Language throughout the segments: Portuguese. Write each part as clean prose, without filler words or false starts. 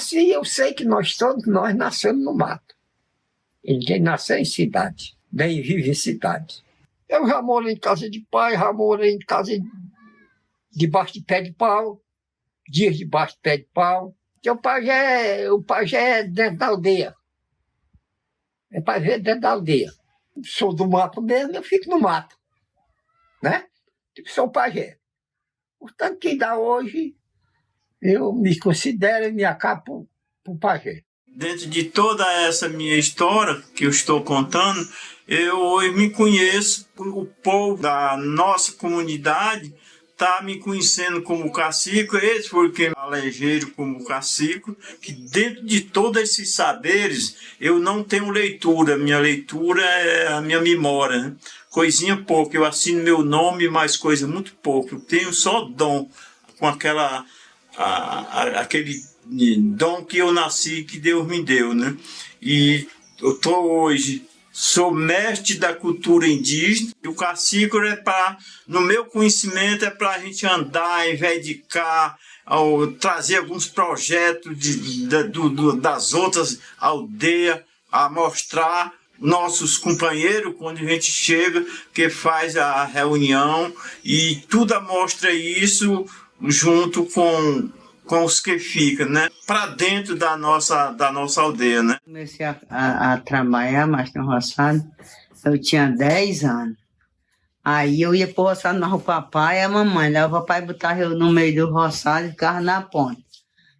nasci, eu sei que todos nós nascemos no mato. E ninguém nasceu em cidade, nem vive em cidade. Eu já morei em casa de pai, já morei em casa debaixo de pé de pau, dias debaixo de pé de pau. Porque o pajé é dentro da aldeia. É pajé dentro da aldeia. Sou do mato mesmo, eu fico no mato. Né? Sou pajé. Portanto, quem dá hoje, eu me considero e me acabo por pajé. Dentro de toda essa minha história que eu estou contando, eu me conheço, o povo da nossa comunidade está me conhecendo como cacique, eles porque me elegeram como cacique, que dentro de todos esses saberes eu não tenho leitura, minha leitura é a minha memória, né? Coisinha pouco, eu assino meu nome, mas coisa muito pouco, eu tenho só dom, com aquele dom que eu nasci, que Deus me deu, né? E eu estou hoje, sou mestre da cultura indígena, e o cacique no meu conhecimento, é para a gente andar, reivindicar, trazer alguns projetos das outras aldeias, a mostrar nossos companheiros, quando a gente chega, que faz a reunião, e tudo mostra isso junto com os que ficam, né? Para dentro da nossa aldeia, né? Comecei a trabalhar mais no roçado, eu tinha 10 anos. Aí eu ia pro roçado, mas o papai e a mamãe, né? O papai botava eu no meio do roçado e ficava na ponta.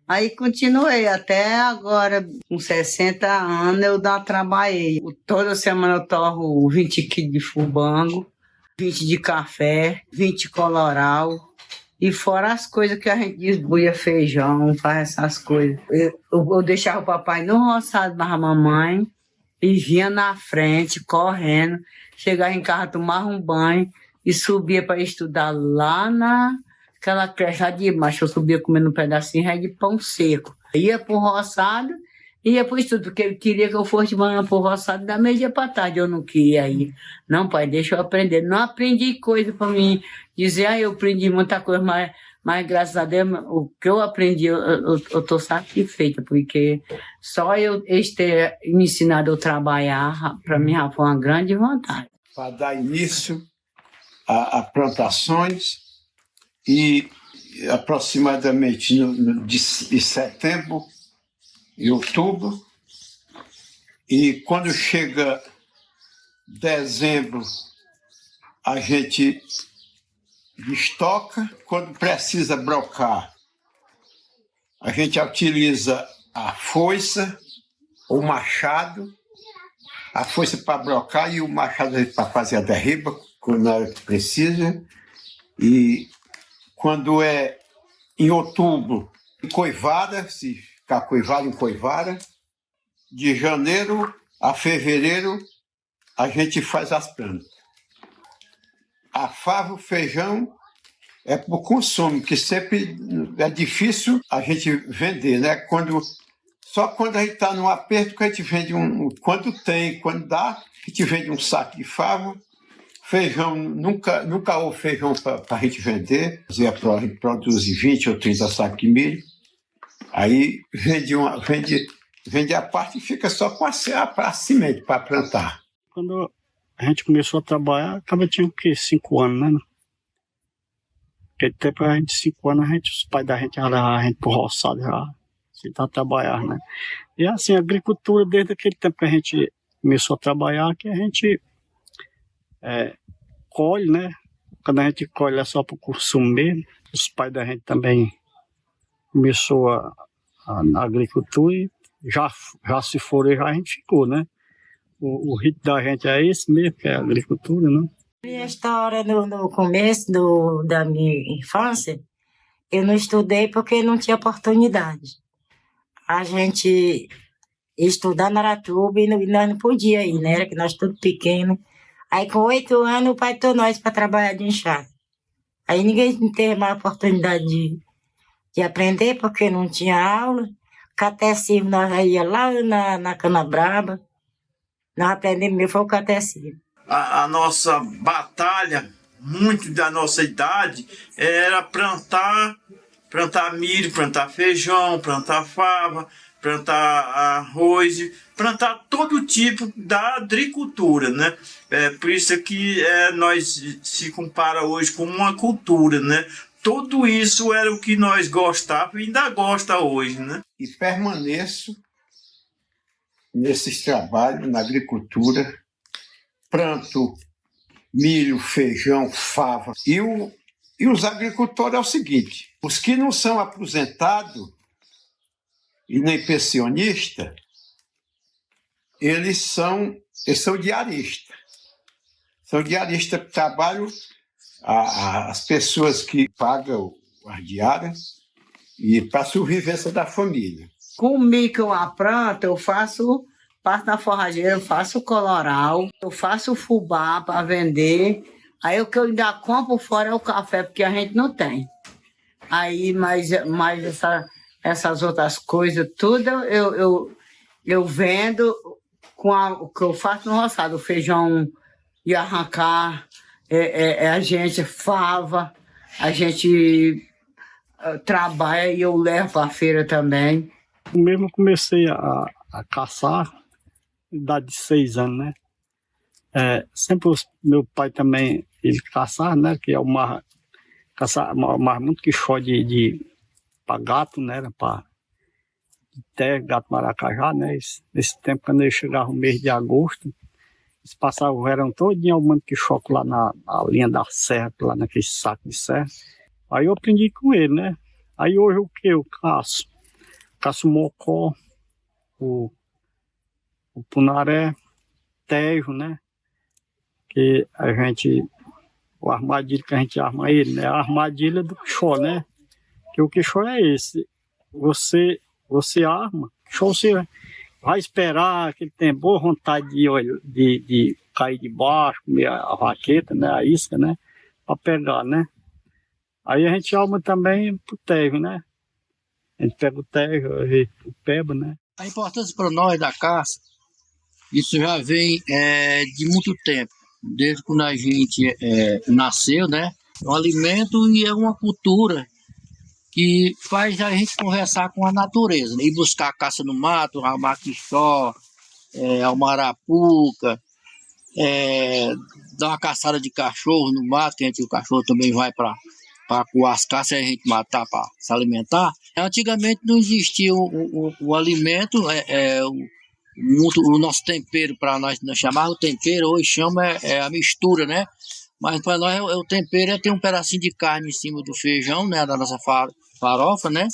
Aí continuei, até agora, com 60 anos, eu trabalhei. Toda semana eu torro 20 quilos de fubango, 20 de café, 20 de coloral. E fora as coisas que a gente desbuia, feijão, faz essas coisas. Eu deixava o papai no roçado da mamãe e vinha na frente, correndo. Chegava em casa, tomava um banho e subia para estudar lá naquela creche lá de macho. Eu subia comendo um pedacinho de pão seco. Ia para o roçado, ia para o estudo, porque ele queria que eu fosse de manhã para o roçado da meia-dia para tarde. Eu não queria ir. Não, pai, deixa eu aprender. Não aprendi coisa para mim dizer, eu aprendi muita coisa, mas graças a Deus, o que eu aprendi, eu estou satisfeita, porque só eu ter me ensinado a trabalhar, para mim já foi uma grande vantagem. Para dar início a plantações e aproximadamente de setembro e outubro, e quando chega dezembro, a gente estoca. Quando precisa brocar, a gente utiliza a foice, o machado, a foice para brocar e o machado para fazer a derriba, quando precisa. E quando é em outubro, coivada, se ficar coivada, em coivara. De janeiro a fevereiro, a gente faz as plantas. A fava, o feijão, é para o consumo, que sempre é difícil a gente vender, né? Só quando a gente está num aperto que a gente vende quando dá, a gente vende um saco de fava. Feijão, nunca houve feijão para a gente vender. A gente produz 20 ou 30 sacos de milho. Aí vende a parte e fica só com a semente para plantar. Quando a gente começou a trabalhar, acaba tinha o quê? 5 anos, né? Naquele tempo, a gente, 5 anos, os pais da gente levavam a gente pro roçado, já tentar trabalhar, né? E assim, a agricultura, desde aquele tempo que a gente começou a trabalhar, que a gente colhe, né? Quando a gente colhe é só para o consumo mesmo. Os pais da gente também começou a agricultura e já se foram, já a gente ficou, né? O ritmo da gente é esse mesmo, que é a agricultura, né? Minha história no começo da minha infância, eu não estudei porque não tinha oportunidade. A gente estudar na Aratuba e nós não podíamos ir, né? Era que nós tudo pequeno. Aí com 8 anos o pai tornou nós para trabalhar de enxada. Aí ninguém teve mais oportunidade de aprender porque não tinha aula. Catecismo nós ia lá na Canabrava. Nós aprendemos mesmo, foi o catecismo. A nossa batalha, muito da nossa idade, era plantar plantar milho, plantar feijão, plantar fava, plantar arroz, plantar todo tipo da agricultura, né? Por isso que nós se compara hoje com uma cultura, né? Tudo isso era o que nós gostávamos e ainda gosta hoje, né? E permaneço nesses trabalhos na agricultura, planto milho, feijão, fava. E os agricultores é o seguinte, os que não são aposentados e nem pensionistas, eles são diaristas. São diaristas que trabalham, as pessoas que pagam as diárias e para a sobrevivência da família. Com o milho que eu apranto, eu faço parte na forrageira, eu faço coloral, eu faço fubá para vender. Aí o que eu ainda compro fora é o café, porque a gente não tem. Aí, mas essas outras coisas, tudo eu vendo com o que eu faço no roçado. O feijão de arrancar, a gente fava, a gente trabalha e eu levo para a feira também. Eu mesmo comecei a caçar, idade de 6 anos, né? Sempre meu pai também, ele caçava, né? Que é o mar muito que chó para gato, né? Para gato maracajá, né? Nesse tempo, quando ele chegava o mês de agosto, eles passavam o verão todinho ao manto que choque lá na linha da serra, lá naquele saco de serra. Aí eu aprendi com ele, né? Aí hoje o que eu caço? Caço mocó, o punaré, tejo, né? Que o armadilho que a gente arma ele, né? A armadilha do quixó, né? Que o quixó é esse. Você arma, o quixó você vai esperar que ele tenha boa vontade de cair de baixo, comer a vaqueta, né? A isca, né? Para pegar, né? Aí a gente arma também pro tejo, né? A gente pega o tejo, o peba, né? A importância para nós da caça, isso já vem de muito tempo. Desde quando a gente nasceu, né? É um alimento e é uma cultura que faz a gente conversar com a natureza, né? Ir buscar a caça no mato, ramaquixó, almarapuca, dar uma caçada de cachorro no mato, que o cachorro também vai para coar as caças e a gente matar para se alimentar. Antigamente não existia o alimento, o nosso tempero, para nós chamávamos tempero, hoje chama a mistura, né? Mas para nós o tempero ter um pedacinho de carne em cima do feijão, né? Da nossa farofa, né?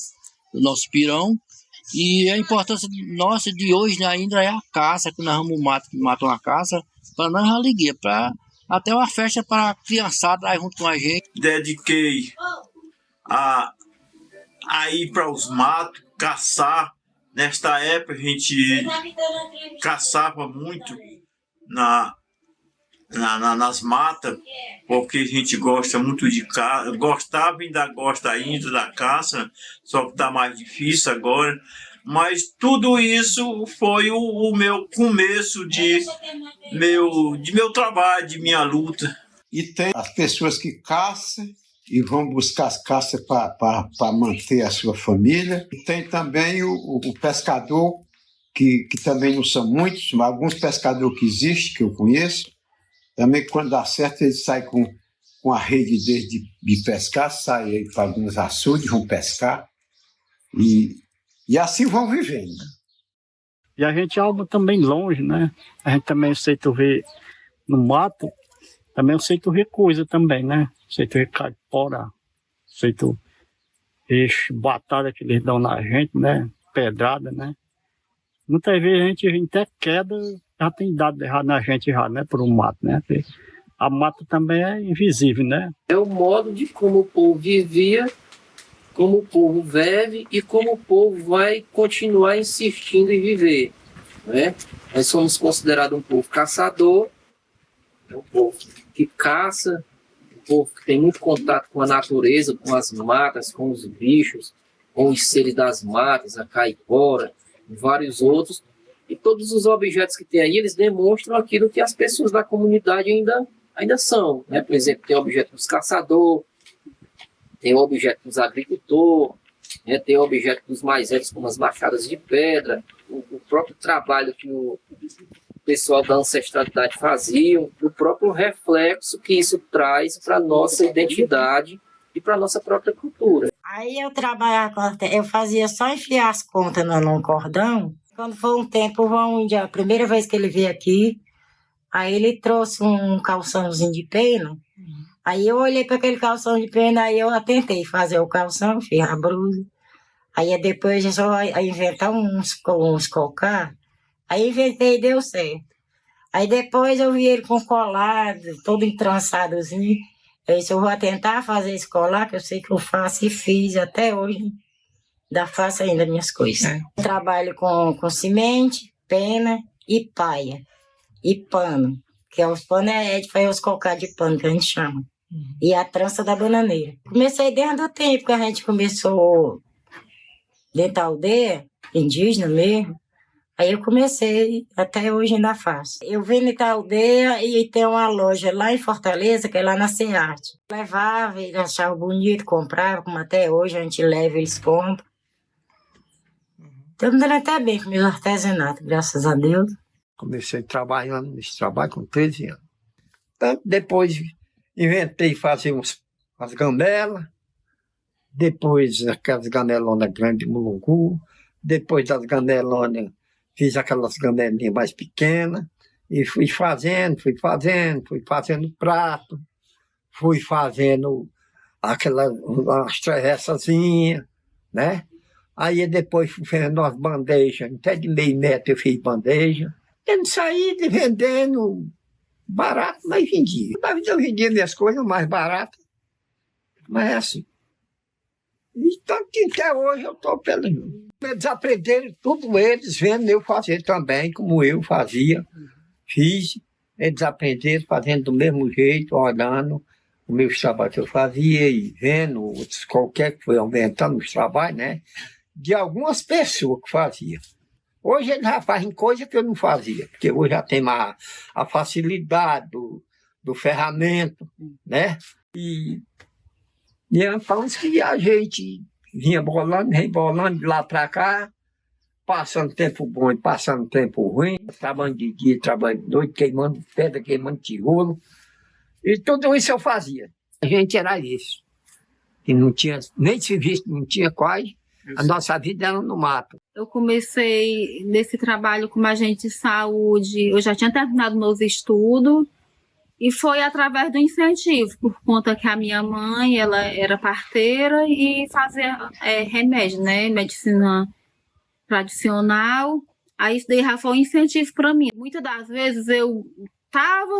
Do nosso pirão. E a importância nossa de hoje ainda é a caça, que nós vamos matar uma caça, para nós é uma alegria, até uma festa para a criançada aí junto com a gente. Dediquei a ir para os matos, caçar. Nesta época a gente caçava muito nas matas, porque a gente gosta muito de caça, gostava e ainda gosta ainda da caça, só que está mais difícil agora. Mas tudo isso foi o meu começo de meu trabalho, de minha luta. E tem as pessoas que caçam e vão buscar as caças para manter a sua família. E tem também o pescador, que também não são muitos, mas alguns pescadores que existem, que eu conheço, também quando dá certo eles saem com a rede deles de pescar, saem para alguns açudes, vão pescar e assim vão vivendo. E a gente alma também longe, né? A gente também aceita ver no mato, também aceita ver coisa também, né? Aceita ver caipora, aceita ver batalha que eles dão na gente, né? Pedrada, né? Muitas vezes a gente até queda, já tem dado errado na gente já, né? Por um mato, né? Porque a mata também é invisível, né? É o modo de como o povo vivia, como o povo vive e como o povo vai continuar insistindo em viver, né? Nós somos considerados um povo caçador, um povo que caça, um povo que tem muito contato com a natureza, com as matas, com os bichos, com os seres das matas, a caipora, e vários outros. E todos os objetos que tem aí, eles demonstram aquilo que as pessoas da comunidade ainda são, né? Por exemplo, tem objetos dos caçadores, Tem o objeto dos agricultores, né? Tem o objeto dos mais velhos, como as machadas de pedra, o próprio trabalho que o pessoal da ancestralidade fazia, o próprio reflexo que isso traz para a nossa identidade e para a nossa própria cultura. Aí eu trabalhava, eu fazia só enfiar as contas num cordão. Quando foi um tempo, a primeira vez que ele veio aqui, aí ele trouxe um calçãozinho de pena. Aí eu olhei para aquele calção de pena, aí eu tentei fazer o calção, fiz a blusa. Aí depois eu só inventar uns cocar. Aí inventei e deu certo. Aí depois eu vi ele com colado, todo entrançadozinho. Eu disse, eu vou tentar fazer esse colar, que eu sei que eu faço e fiz até hoje. Ainda faço ainda minhas coisas. Trabalho com semente, pena e paia. E pano. Que os panos foi os cocar de pano que a gente chama. E a trança da bananeira. Comecei desde o tempo que a gente começou dentro da aldeia, indígena mesmo. Aí eu comecei, até hoje ainda faço. Eu vim dentro da aldeia e tem uma loja lá em Fortaleza, que é lá na Cearte. Levava, eles achavam bonito, comprava, como até hoje a gente leva, eles compram. Estou me dando até bem com meus artesanatos, graças a Deus. Comecei trabalhando nesse trabalho com 13 anos. Tanto depois inventei fazer umas gamelas, depois aquelas gamelonas grandes de mulungu, depois das gamelonas fiz aquelas gamelinhas mais pequenas, e fui fazendo prato, fui fazendo umas travessazinhas, né? Aí depois fui fazendo umas bandejas, até de meio metro eu fiz bandeja. Eu saí vendendo barato, mas vendia. Mas eu vendia minhas coisas mais baratas, mas é assim. E tanto que até hoje eu estou pelo. Eles aprenderam tudo eles, vendo eu fazer também, como eu fazia, fiz. Eles aprenderam fazendo do mesmo jeito, olhando o meu trabalho que eu fazia e vendo outros, qualquer que foi aumentando os trabalhos, né? De algumas pessoas que faziam. Hoje eles já fazem coisa que eu não fazia, porque hoje já tem a facilidade do ferramento, né? E então que a gente vinha bolando de lá para cá, passando tempo bom e passando tempo ruim, trabalhando de dia, trabalhando de noite, queimando pedra, queimando tijolo. E tudo isso eu fazia. A gente era isso. E não tinha nem serviço, não tinha quase. A nossa vida era no mato. Eu comecei nesse trabalho como agente de saúde, eu já tinha terminado meus estudos, e foi através do incentivo, por conta que a minha mãe, ela era parteira e fazia remédio, né, medicina tradicional. Aí isso daí já foi um incentivo para mim. Muitas das vezes eu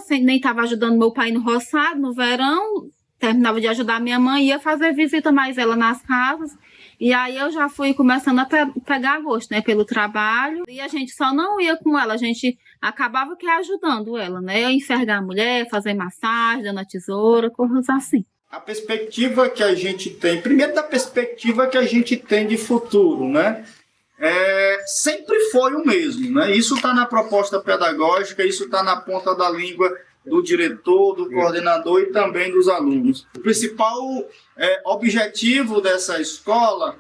nem estava ajudando meu pai no roçado, no verão, terminava de ajudar minha mãe, ia fazer visita mais ela nas casas. E aí eu já fui começando a pegar gosto, né, pelo trabalho. E a gente só não ia com ela, a gente acabava que ajudando ela, né? Enxergar a mulher, fazer massagem, dando a tesoura, coisas assim. A perspectiva que a gente tem, primeiro da perspectiva que a gente tem de futuro, né? Sempre foi o mesmo, né? Isso está na proposta pedagógica, isso está na ponta da língua do diretor, do coordenador e também dos alunos. O principal objetivo dessa escola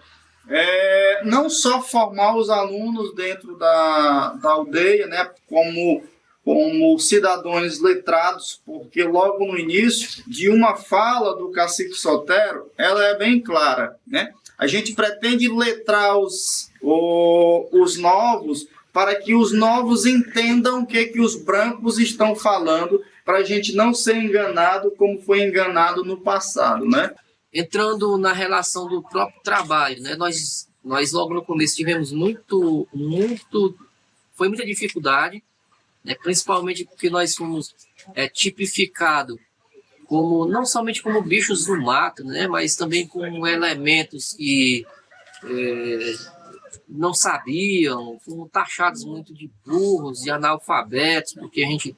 é não só formar os alunos dentro da aldeia, né, como cidadãos letrados, porque logo no início de uma fala do cacique Sotero, ela é bem clara, né? A gente pretende letrar os novos para que os novos entendam o que os brancos estão falando, para a gente não ser enganado como foi enganado no passado, né? Entrando na relação do próprio trabalho, né? Nós logo no começo tivemos foi muita dificuldade, né? Principalmente porque nós fomos tipificados como, não somente como bichos do mato, né? Mas também como elementos que não sabiam, fomos taxados muito de burros e analfabetos, porque a gente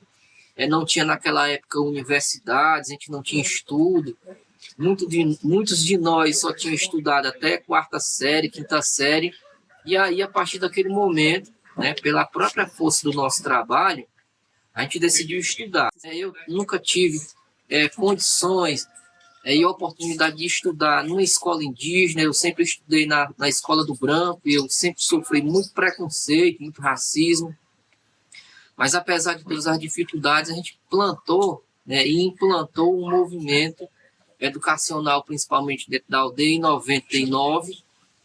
não tinha naquela época universidades, a gente não tinha estudo. Muitos de nós só tinham estudado até quarta série, quinta série, e aí a partir daquele momento, né, pela própria força do nosso trabalho, a gente decidiu estudar. Eu nunca tive condições e a oportunidade de estudar numa escola indígena. Eu sempre estudei na escola do branco e eu sempre sofri muito preconceito, muito racismo. Mas apesar de todas as dificuldades, a gente plantou, né, e implantou um movimento educacional, principalmente dentro da aldeia, em 99,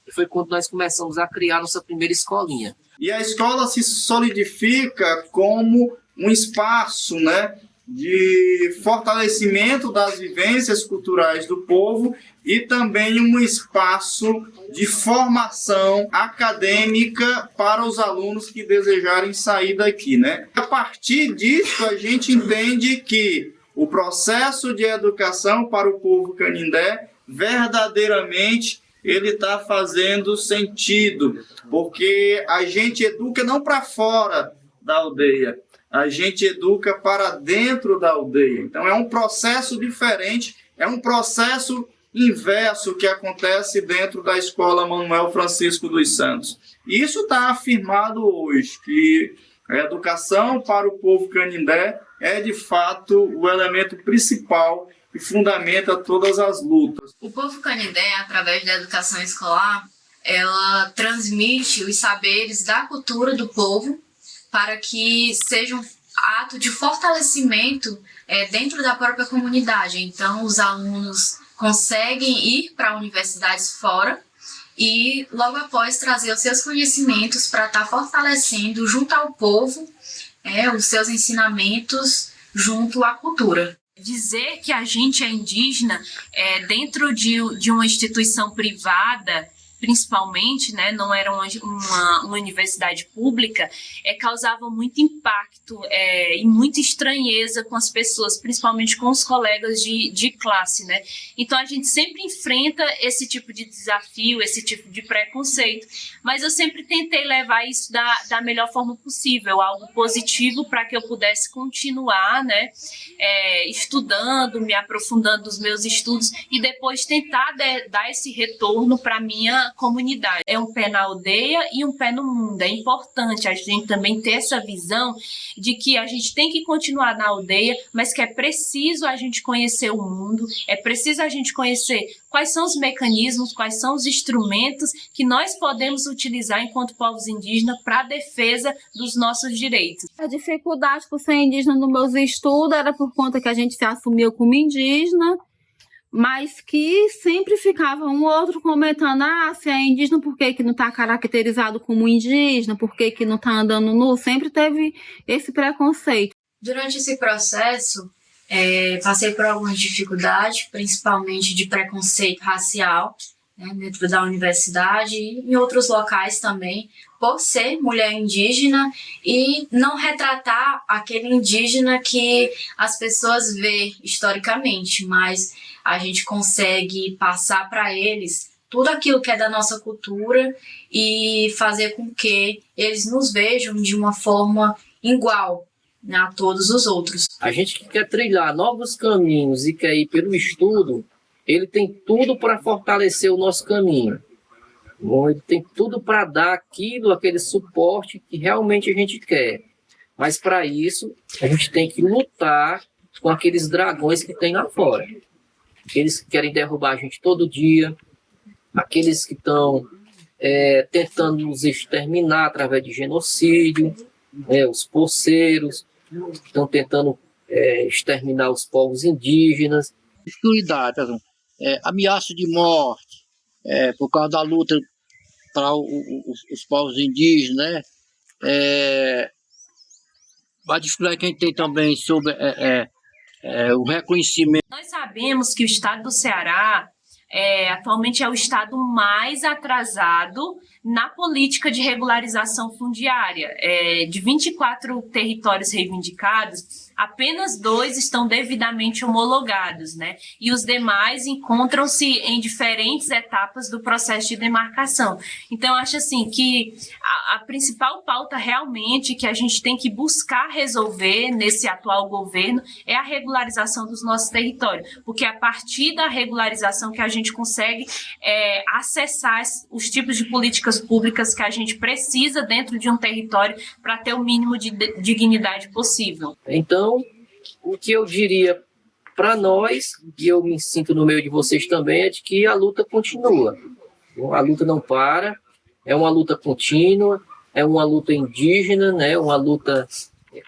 e foi quando nós começamos a criar nossa primeira escolinha. E a escola se solidifica como um espaço, né, de fortalecimento das vivências culturais do povo e também um espaço de formação acadêmica para os alunos que desejarem sair daqui, né? A partir disso, a gente entende que o processo de educação para o povo canindé verdadeiramente ele está fazendo sentido, porque a gente educa não para fora da aldeia, a gente educa para dentro da aldeia. Então é um processo diferente, é um processo inverso que acontece dentro da Escola Manuel Francisco dos Santos. E isso está afirmado hoje, que a educação para o povo canindé é de fato o elemento principal que fundamenta todas as lutas. O povo canindé, através da educação escolar, ela transmite os saberes da cultura do povo para que seja um ato de fortalecimento dentro da própria comunidade. Então, os alunos conseguem ir para universidades fora e, logo após, trazer os seus conhecimentos para estar fortalecendo junto ao povo os seus ensinamentos junto à cultura. Dizer que a gente é indígena dentro de uma instituição privada, principalmente, né, não era uma universidade pública, causava muito impacto e muita estranheza com as pessoas, principalmente com os colegas de classe, né? Então a gente sempre enfrenta esse tipo de desafio, esse tipo de preconceito, mas eu sempre tentei levar isso da melhor forma possível, algo positivo para que eu pudesse continuar, né, estudando, me aprofundando nos meus estudos e depois tentar dar esse retorno para minha comunidade. É um pé na aldeia e um pé no mundo. É importante a gente também ter essa visão de que a gente tem que continuar na aldeia, mas que é preciso a gente conhecer o mundo, é preciso a gente conhecer quais são os mecanismos, quais são os instrumentos que nós podemos utilizar enquanto povos indígenas para a defesa dos nossos direitos. A dificuldade por ser indígena nos meus estudos era por conta que a gente se assumiu como indígena, mas que sempre ficava um ou outro comentando, se é indígena, por que não está caracterizado como indígena, por que não está andando nu? Sempre teve esse preconceito. Durante esse processo, passei por algumas dificuldades, principalmente de preconceito racial, né, dentro da universidade e em outros locais também, por ser mulher indígena e não retratar aquele indígena que as pessoas veem historicamente, mas a gente consegue passar para eles tudo aquilo que é da nossa cultura e fazer com que eles nos vejam de uma forma igual, né, a todos os outros. A gente que quer trilhar novos caminhos e quer ir pelo estudo, ele tem tudo para fortalecer o nosso caminho. Bom, ele tem tudo para dar aquele suporte que realmente a gente quer. Mas para isso, a gente tem que lutar com aqueles dragões que tem lá fora. Aqueles que querem derrubar a gente todo dia, aqueles que estão tentando nos exterminar através de genocídio, os poceiros, que estão tentando exterminar os povos indígenas. Escuridade, ameaça de morte, por causa da luta para os povos indígenas, né? A dificuldade que a gente tem também sobre o reconhecimento. Nós sabemos que o estado do Ceará atualmente é o estado mais atrasado na política de regularização fundiária. De 24 territórios reivindicados, apenas 2 estão devidamente homologados, né? E os demais encontram-se em diferentes etapas do processo de demarcação. Então, acho assim que a principal pauta realmente que a gente tem que buscar resolver nesse atual governo é a regularização dos nossos territórios, porque é a partir da regularização que a gente consegue acessar os tipos de políticas públicas que a gente precisa dentro de um território para ter o mínimo de dignidade possível. Então, o que eu diria para nós, e eu me sinto no meio de vocês também, é de que a luta continua. A luta não para, é uma luta contínua, é uma luta indígena, né? Uma luta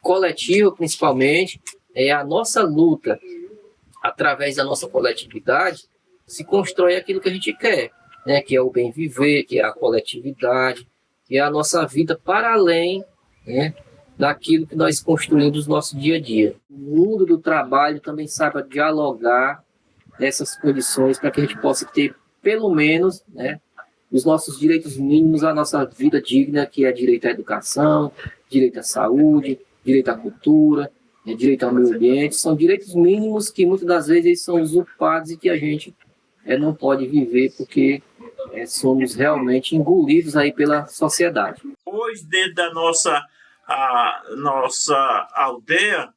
coletiva, principalmente. É a nossa luta, através da nossa coletividade, se constrói aquilo que a gente quer, né? Que é o bem viver, que é a coletividade, que é a nossa vida para além, né, daquilo que nós construímos no nosso dia a dia. O mundo do trabalho também saiba dialogar nessas condições para que a gente possa ter, pelo menos, né, os nossos direitos mínimos, a nossa vida digna, que é direito à educação, direito à saúde, direito à cultura, direito ao meio ambiente. São direitos mínimos que muitas das vezes eles são usurpados e que a gente não pode viver porque somos realmente engolidos aí pela sociedade. Hoje, dentro da nossa aldeia,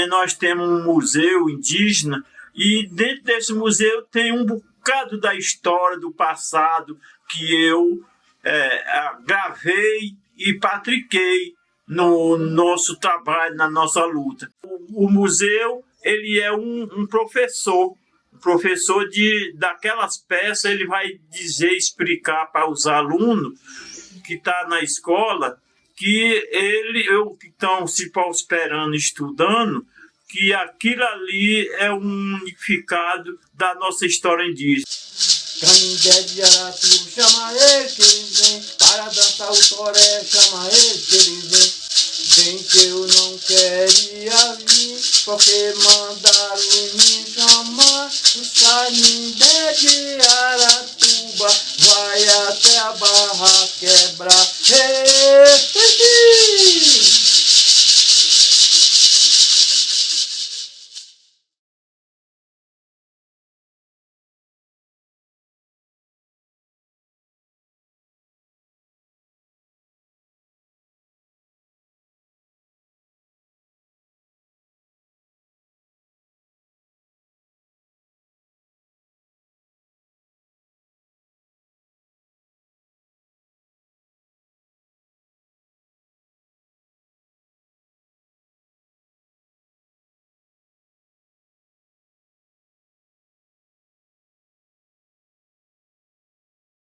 nós temos um museu indígena e dentro desse museu tem um bocado da história do passado que eu gravei e patriquei no nosso trabalho, na nossa luta. O museu, ele é um professor daquelas peças. Ele vai dizer, explicar para os alunos que estão na escola, que que estão se prosperando, estudando, que aquilo ali é um unificado da nossa história indígena. Canindé de Aratu, chama ele que ele vem, para dançar o toré, chama ele que ele vem. Bem que eu não queria vir, porque mandaram me chamar. O Canindé de Aratuba vai até a barra quebrar. Hey, hey, hey.